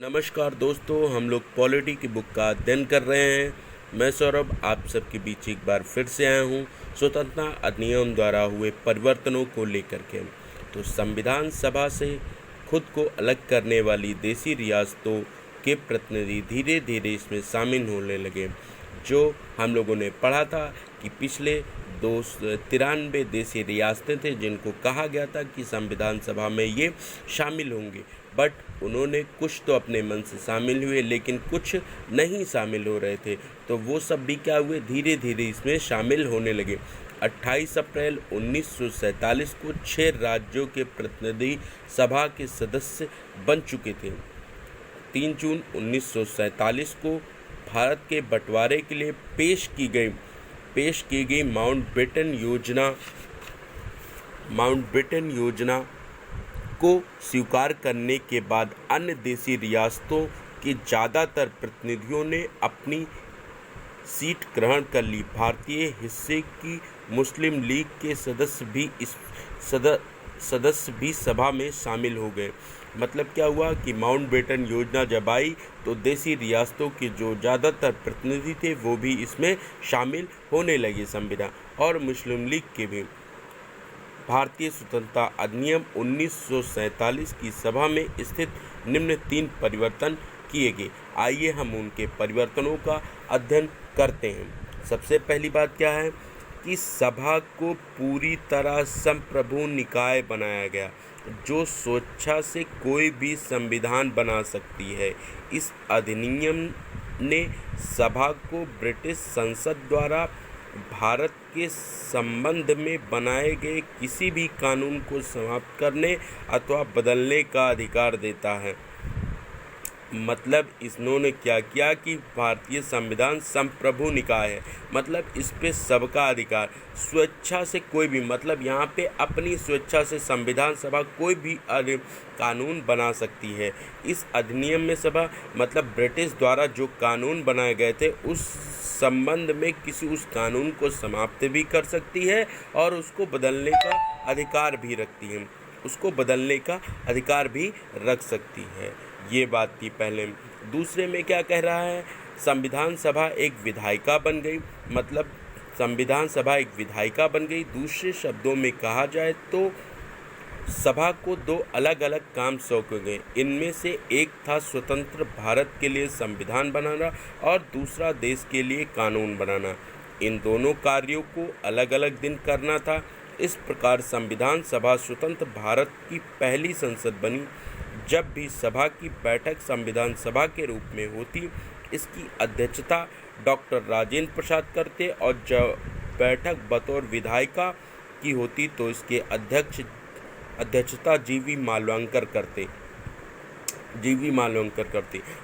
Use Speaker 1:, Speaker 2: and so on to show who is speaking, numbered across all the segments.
Speaker 1: नमस्कार दोस्तों, हम लोग पॉलिटी की बुक का अध्ययन कर रहे हैं। मैं सौरभ आप सबके बीच एक बार फिर से आया हूँ स्वतंत्रता अधिनियम द्वारा हुए परिवर्तनों को लेकर के। तो संविधान सभा से खुद को अलग करने वाली देसी रियासतों के प्रतिनिधि धीरे धीरे इसमें शामिल होने लगे। जो हम लोगों ने पढ़ा था कि पिछले 93 देसी रियासतें थे जिनको कहा गया था कि संविधान सभा में ये शामिल होंगे, बट उन्होंने कुछ तो अपने मन से शामिल हुए लेकिन कुछ नहीं शामिल हो रहे थे। तो वो सब भी क्या हुए, धीरे धीरे इसमें शामिल होने लगे। 28 अप्रैल 1947 को 6 राज्यों के प्रतिनिधि सभा के सदस्य बन चुके थे। 3 जून 1947 को भारत के बंटवारे के लिए पेश की गई माउंटबेटन योजना को स्वीकार करने के बाद अन्य देसी रियासतों के ज़्यादातर प्रतिनिधियों ने अपनी सीट ग्रहण कर ली। भारतीय हिस्से की मुस्लिम लीग के सदस्य भी सभा में शामिल हो गए। मतलब क्या हुआ कि माउंटबेटन योजना जब आई तो देसी रियासतों के जो ज़्यादातर प्रतिनिधि थे वो भी इसमें शामिल होने लगे संविधान, और मुस्लिम लीग के भी। भारतीय स्वतंत्रता अधिनियम 1947 की सभा में स्थित निम्न 3 परिवर्तन किए गए। आइए हम उनके परिवर्तनों का अध्ययन करते हैं। सबसे पहली बात क्या है कि सभा को पूरी तरह संप्रभु निकाय बनाया गया, जो स्वेच्छा से कोई भी संविधान बना सकती है। इस अधिनियम ने सभा को ब्रिटिश संसद द्वारा भारत के संबंध में बनाए गए किसी भी कानून को समाप्त करने अथवा बदलने का अधिकार देता है। मतलब इन्होंने क्या किया कि भारतीय संविधान संप्रभु निकाय है, मतलब इस पे सबका अधिकार, स्वेच्छा से कोई भी, मतलब यहाँ पे अपनी स्वेच्छा से संविधान सभा कोई भी कानून बना सकती है। इस अधिनियम में सभा मतलब ब्रिटिश द्वारा जो कानून बनाए गए थे उस संबंध में किसी उस कानून को समाप्त भी कर सकती है और उसको बदलने का अधिकार भी रख सकती है। ये बात थी पहले। दूसरे में क्या कह रहा है, संविधान सभा एक विधायिका बन गई, मतलब संविधान सभा एक विधायिका बन गई। दूसरे शब्दों में कहा जाए तो सभा को 2 अलग अलग काम सौंपे गए। इनमें से एक था स्वतंत्र भारत के लिए संविधान बनाना और दूसरा देश के लिए कानून बनाना। इन दोनों कार्यों को अलग अलग दिन करना था। इस प्रकार संविधान सभा स्वतंत्र भारत की पहली संसद बनी। जब भी सभा की बैठक संविधान सभा के रूप में होती, इसकी अध्यक्षता डॉक्टर राजेंद्र प्रसाद करते और जब बैठक बतौर विधायिका की होती तो इसके अध्यक्षता जीवी मालवंकर करते।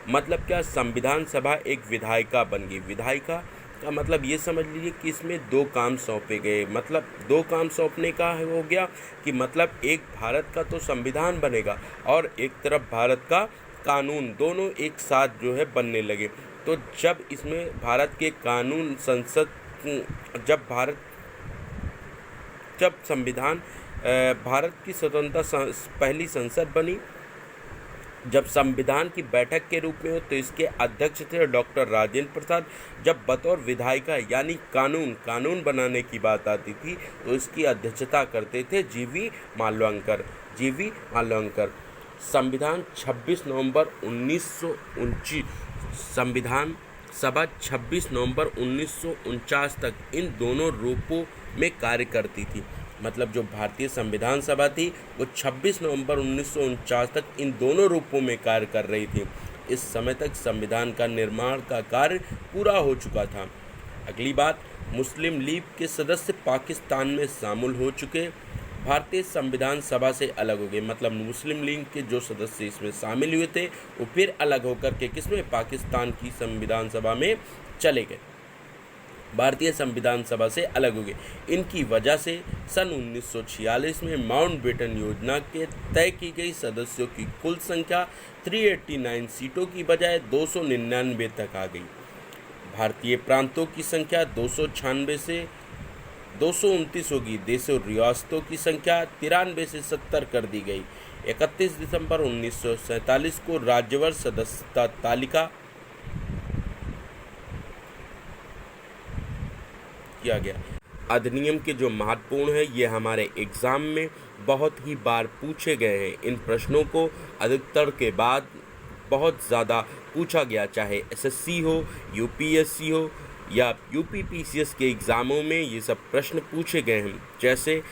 Speaker 1: मतलब क्या, संविधान सभा एक विधायिका बन गई। विधायिका का मतलब ये समझ लीजिए कि इसमें 2 काम सौंपे गए। मतलब 2 काम सौंपने का हो गया कि मतलब एक भारत का तो संविधान बनेगा और एक तरफ भारत का कानून, दोनों एक साथ जो है बनने लगे। तो जब इसमें भारत के कानून संसद जब संविधान भारत की स्वतंत्रता पहली संसद बनी, जब संविधान की बैठक के रूप में हो तो इसके अध्यक्ष थे डॉक्टर राजेंद्र प्रसाद। जब बतौर विधायिका यानी कानून बनाने की बात आती थी तो इसकी अध्यक्षता करते थे जीवी मालवंकर। संविधान 26 नवंबर 1949 संविधान सभा 26 नवंबर 1949 तक इन दोनों रूपों में कार्य करती थी। मतलब जो भारतीय संविधान सभा थी वो 26 नवंबर 1949 तक इन दोनों रूपों में कार्य कर रही थी। इस समय तक संविधान का निर्माण का कार्य पूरा हो चुका था। अगली बात, मुस्लिम लीग के सदस्य पाकिस्तान में शामिल हो चुके, भारतीय संविधान सभा से अलग हो गए। मतलब मुस्लिम लीग के जो सदस्य इसमें शामिल हुए थे वो फिर अलग होकर के किसमें, पाकिस्तान की संविधान सभा में चले गए, भारतीय संविधान सभा से अलग हो गए। इनकी वजह से सन 1946 में माउंटबेटन योजना के तय की गई सदस्यों की कुल संख्या 389 सीटों की बजाय 299 तक आ गई। भारतीय प्रांतों की संख्या 296 से 229 होगी। देशों रियासतों की संख्या 93 से 70 कर दी गई। 31 दिसंबर 1947 को राज्यवर सदस्यता तालिका किया गया। अधिनियम के जो महत्वपूर्ण है, ये हमारे एग्ज़ाम में बहुत ही बार पूछे गए हैं। इन प्रश्नों को अधिकतर के बाद बहुत ज़्यादा पूछा गया, चाहे एसएससी हो, यूपीएससी हो या यूपीपीसीएस के एग्ज़ामों में ये सब प्रश्न पूछे गए हैं। जैसे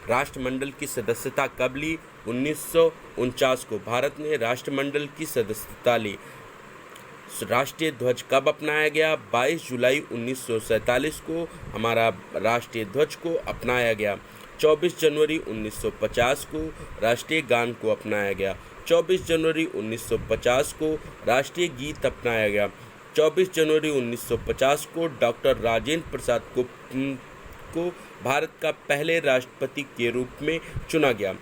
Speaker 1: राष्ट्रमंडल की सदस्यता कब ली? 1949 को भारत ने राष्ट्रमंडल की सदस्यता ली। राष्ट्रीय ध्वज कब अपनाया गया? 22 जुलाई 1947 को हमारा राष्ट्रीय ध्वज को अपनाया गया। 24 जनवरी 1950 को राष्ट्रीय गान को अपनाया गया। 24 जनवरी 1950 को राष्ट्रीय गीत अपनाया गया। 24 जनवरी 1950 को डॉक्टर राजेंद्र प्रसाद को भारत का पहले राष्ट्रपति के रूप में चुना गया।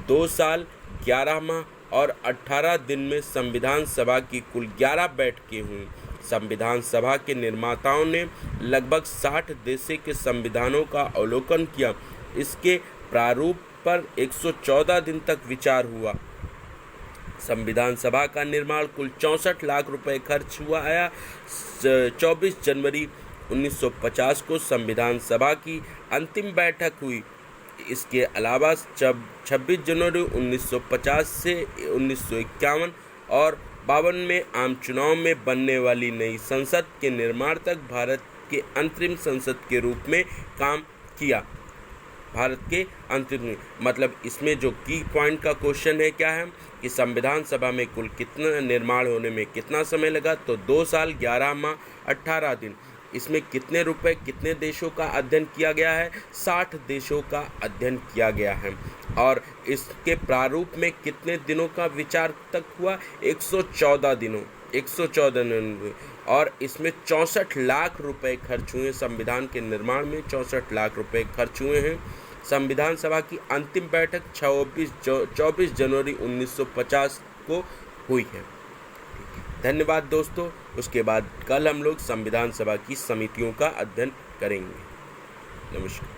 Speaker 1: 2 साल 11 माह और 18 दिन में संविधान सभा की कुल 11 बैठकें हुईं। संविधान सभा के निर्माताओं ने लगभग 60 देशों के संविधानों का अवलोकन किया। इसके प्रारूप पर 114 दिन तक विचार हुआ। संविधान सभा का निर्माण कुल 64 लाख रुपए खर्च हुआ आया। 24 जनवरी 1950 को संविधान सभा की अंतिम बैठक हुई। इसके अलावा 26 जनवरी 1950 से 1951 और 52 में आम चुनाव में बनने वाली नई संसद के निर्माण तक भारत के अंतरिम संसद के रूप में काम किया। भारत के अंतरिम मतलब इसमें जो की पॉइंट का क्वेश्चन है क्या है कि संविधान सभा में कुल कितना निर्माण होने में कितना समय लगा? तो 2 साल 11 माह 18 दिन। इसमें कितने रुपए कितने देशों का अध्ययन किया गया है? 60 देशों का अध्ययन किया गया है। और इसके प्रारूप में कितने दिनों का विचार तक हुआ? 114 दिनों और इसमें 64 लाख रुपए खर्च हुए। संविधान के निर्माण में 64 लाख रुपए खर्च हुए हैं। संविधान सभा की अंतिम बैठक 24 जनवरी 1950 को हुई है। धन्यवाद दोस्तों। उसके बाद कल हम लोग संविधान सभा की समितियों का अध्ययन करेंगे। नमस्कार।